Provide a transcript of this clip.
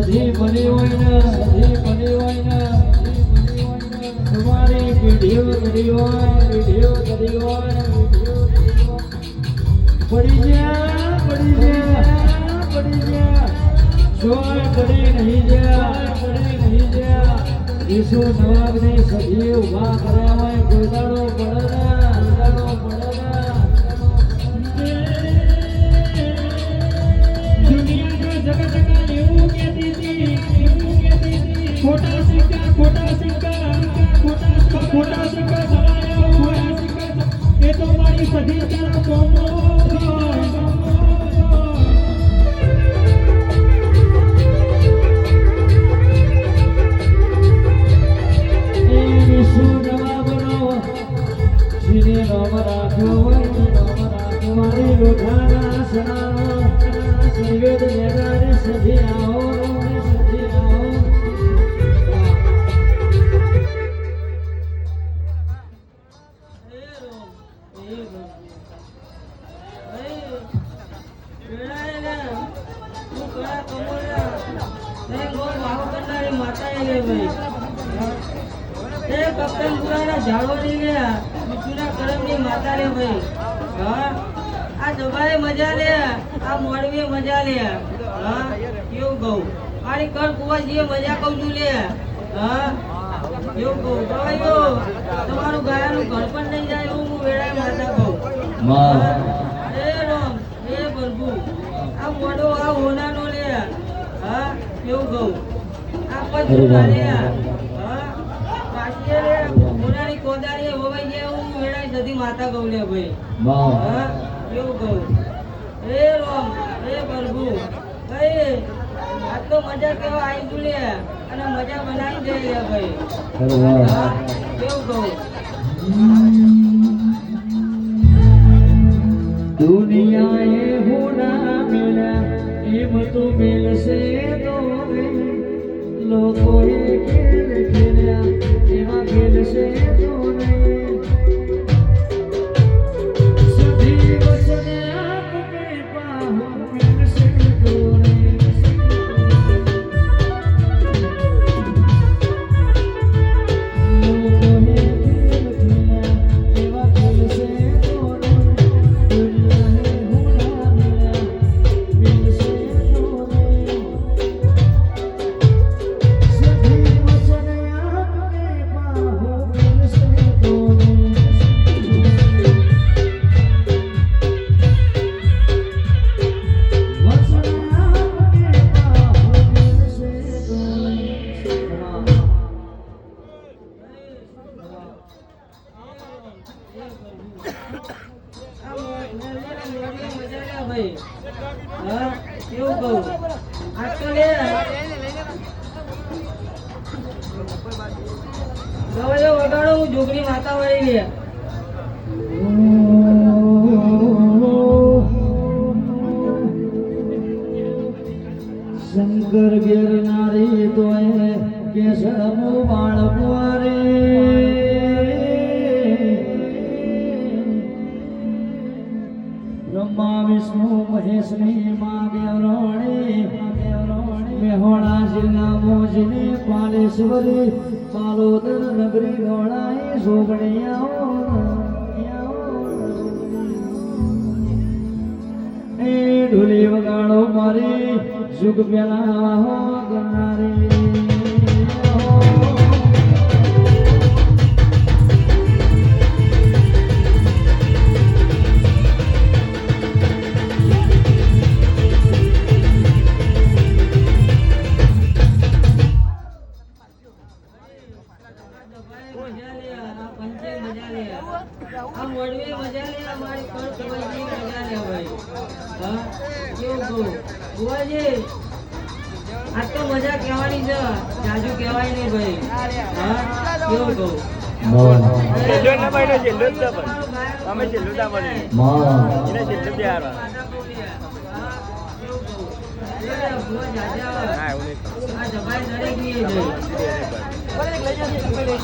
હજી બની હોય ને તમારી પેઢીઓ કરી હોય પડી જા જોય પડી નહીં જા ઈસુ નવાબની સદી ઉભા કર્યા હોય કોઈ દાડો પડે खोटा सिक्का समाया हुआ सिक्का ये तो हमारी सदी का कौमो મારી લોઢાના સનાનો સંવેદ મેદાને સધી આવો મજા લે આ મોડવી મજા લે હા કેવું કહું આની કર કુવાજી મજા કહું છું લે હા કેવું કહું ભાઈઓ તમારું ગાયાનું ઘર પણ નહીં જાય એવું હું વેળાએ માતા કહું એ રોમ એ પ્રભુ આ મોડો આ હોનાનો લે હા કેવું કહું આ પછું લે હા પાછી લે હોનાની કોદાળી હોવાઈ જાય એવું હું વેળાએ સધી માતા કહું લે ભાઈ હા કેવું કહું એ રોમ એ પ્રભુ ભાઈ આજ તો મજા કેવા આવી તું લે અને મજા બનાવી દે લે ભાઈ કેવું કહું દુનિયાએ હોના મેળ્યા એમ તો મેળશે તો લોકોએ ખેલ્યા એમાં ખેલશે તો નહીં વગાડો હું જોગની માતા વળી લે શંકર ગિરનારી તોય કેશવ બાળકવારે બ્રહ્મા વિષ્ણુ મહેશની માં દેવરાણી મેહોણા જિલ્લા મોજને પાલેશ્વરી પાલોદર નગરી દોડાઈ સોગણિયાઓ એ ઢોલી વગાડો મારી જુગ પેલા હો ગનારી આજ તો મજા કહેવાની છે જાજુ કહેવાય નહીં ભાઈ હા કેવું કહું આ જબાઈ દરેક ની